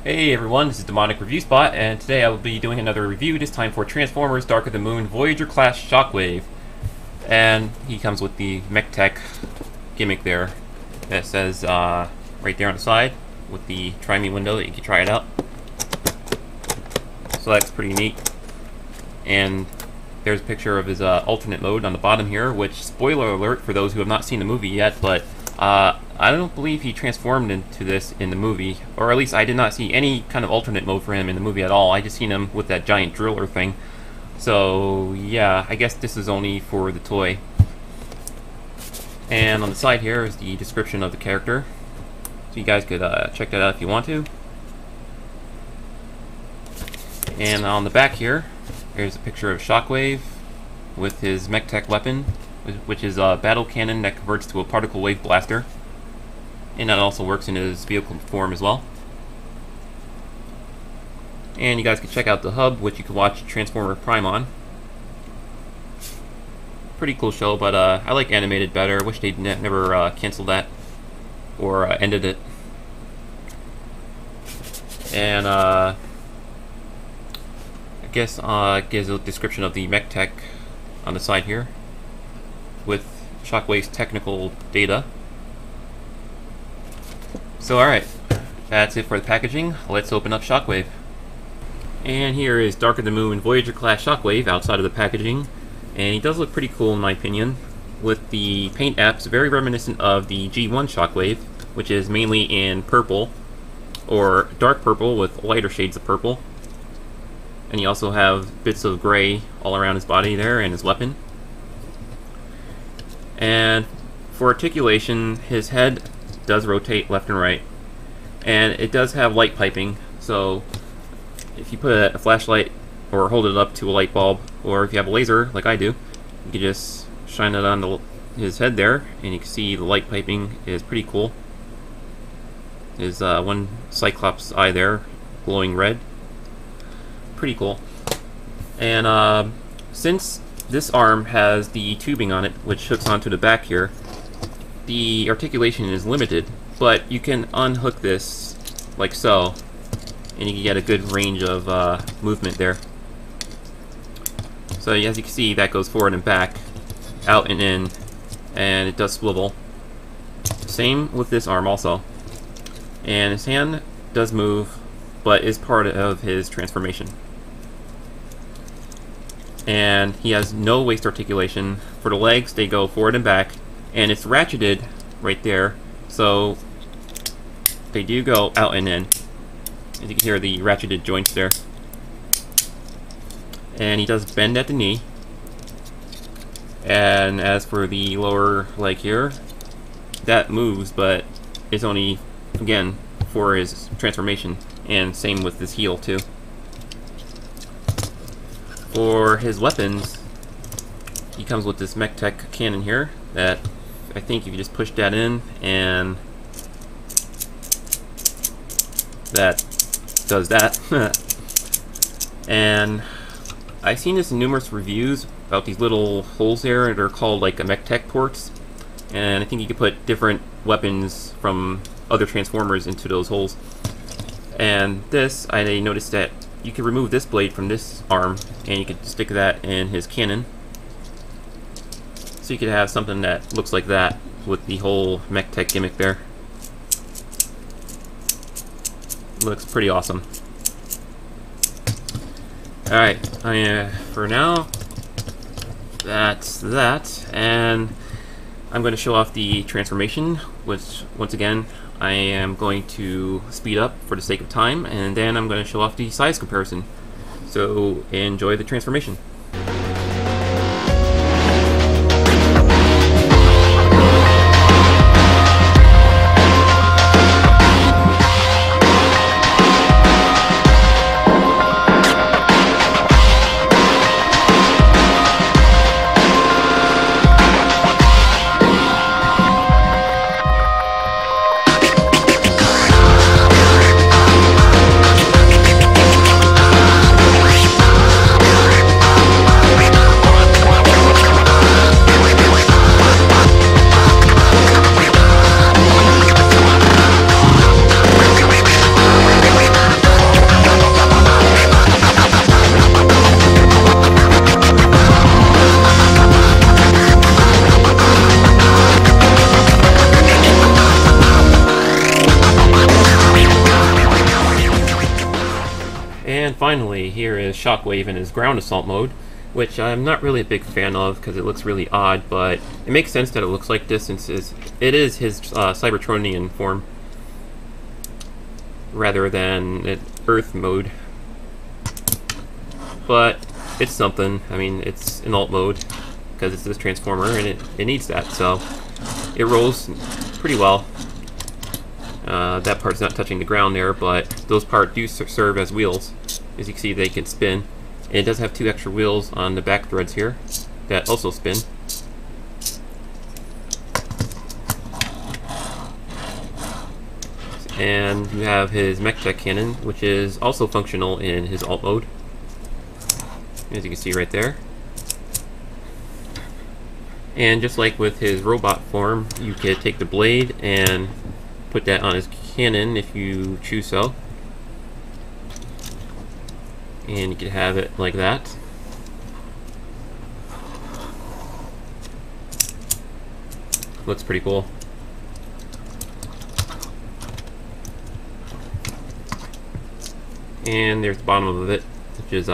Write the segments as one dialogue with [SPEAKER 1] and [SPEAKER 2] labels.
[SPEAKER 1] Hey everyone, this is Demonic Review Spot, and today I will be doing another review, this time for Transformers Dark of the Moon Voyager class Shockwave. And he comes with the mech tech gimmick there that says right there on the side with the try me window that you can try it out. So that's pretty neat. And there's a picture of his alternate mode on the bottom here, which, spoiler alert for those who have not seen the movie yet, but I don't believe he transformed into this in the movie, or at least I did not see any kind of alternate mode for him in the movie at all. I just seen him with that giant driller thing. So yeah, I guess this is only for the toy. And on the side here is the description of the character, so you guys could check that out if you want to. And on the back here, there's a picture of Shockwave with his mech tech weapon, which is a battle cannon that converts to a particle wave blaster. And that also works in his vehicle form as well. And you guys can check out the hub, which you can watch Transformer Prime on. Pretty cool show, but I like animated better. Wish they'd never canceled that or ended it. And I guess it gives a description of the mech tech on the side here with Shockwave's technical data. So alright, that's it for the packaging. Let's open up Shockwave. And here is Dark of the Moon Voyager class Shockwave outside of the packaging. And he does look pretty cool in my opinion, with the paint apps very reminiscent of the G1 Shockwave, which is mainly in purple, or dark purple with lighter shades of purple. And you also have bits of gray all around his body there and his weapon. And for articulation, his head does rotate left and right, and it does have light piping, so if you put a flashlight or hold it up to a light bulb, or if you have a laser like I do, you can just shine it on his head there and you can see the light piping is pretty cool. There's one Cyclops eye there glowing red. Pretty cool. And since this arm has the tubing on it, which hooks onto the back here, the articulation is limited, but you can unhook this like so, and you can get a good range of movement there. So as you can see, that goes forward and back, out and in, and it does swivel. Same with this arm also. And his hand does move, but is part of his transformation. And he has no waist articulation. For the legs, they go forward and back, and it's ratcheted right there, so they do go out and in. As you can hear the ratcheted joints there. And he does bend at the knee. And as for the lower leg here, that moves, but it's only, again, for his transformation, and same with his heel too. For his weapons, he comes with this mech tech cannon here that I think if you just push that in, and that does that. And I've seen this in numerous reviews about these little holes there. They're called like a mech tech ports, and I think you can put different weapons from other Transformers into those holes. And this, I noticed that you can remove this blade from this arm, and you can stick that in his cannon. So you could have something that looks like that with the whole mech tech gimmick there. Looks pretty awesome. Alright, for now, that's that. And I'm going to show off the transformation, which, once again, I am going to speed up for the sake of time, and then I'm going to show off the size comparison. So enjoy the transformation. And finally, here is Shockwave in his ground assault mode, which I'm not really a big fan of because it looks really odd, but it makes sense that it looks like this since it is his Cybertronian form rather than an Earth mode. But it's something. I mean, it's an alt mode because it's this transformer and it needs that, so it rolls pretty well. That part's not touching the ground there, but those parts do serve as wheels. As you can see, they can spin. And it does have 2 extra wheels on the back threads here that also spin. And you have his mech tech cannon, which is also functional in his alt mode, as you can see right there. And just like with his robot form, you could take the blade and put that on his cannon if you choose so. And you could have it like that. Looks pretty cool. And there's the bottom of it, which is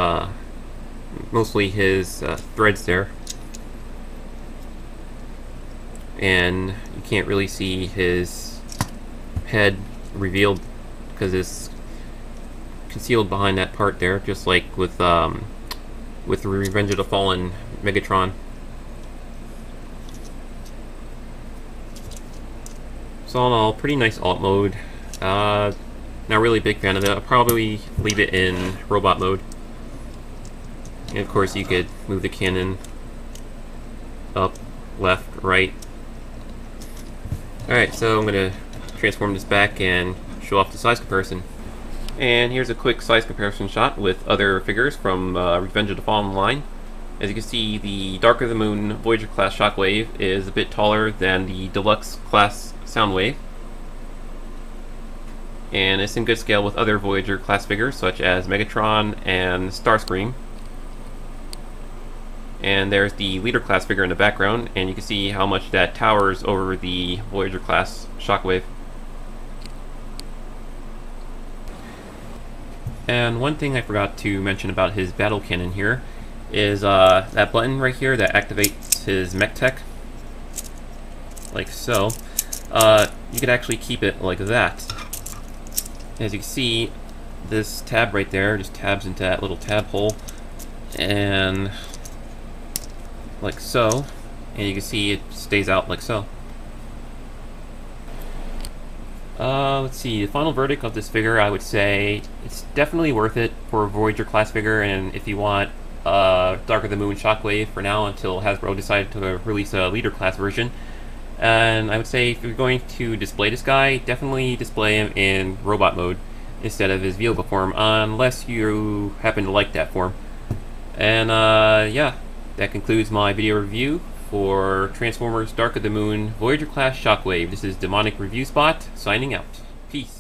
[SPEAKER 1] mostly his threads there. And you can't really see his head revealed because it's concealed behind that part there, just like with Revenge of the Fallen Megatron. So all in all, pretty nice alt mode. Not really a big fan of it. I'll probably leave it in robot mode. And of course you could move the cannon up, left, right. Alright, so I'm going to transform this back and show off the size comparison. And here's a quick size comparison shot with other figures from Revenge of the Fallen line. As you can see, the Dark of the Moon Voyager class Shockwave is a bit taller than the Deluxe class Soundwave. And it's in good scale with other Voyager class figures such as Megatron and Starscream. And there's the Leader class figure in the background, and you can see how much that towers over the Voyager class Shockwave. And one thing I forgot to mention about his battle cannon here is that button right here that activates his mech tech, like so. You could actually keep it like that. As you can see, this tab right there just tabs into that little tab hole, and like so, and you can see it stays out like so. Let's see, the final verdict of this figure, I would say it's definitely worth it for a Voyager class figure, and if you want Dark of the Moon Shockwave for now until Hasbro decided to release a Leader class version. And I would say if you're going to display this guy, definitely display him in robot mode instead of his vehicle form, unless you happen to like that form. And yeah, that concludes my video review for Transformers Dark of the Moon Voyager class Shockwave. This is Demonic Review Spot, signing out. Peace.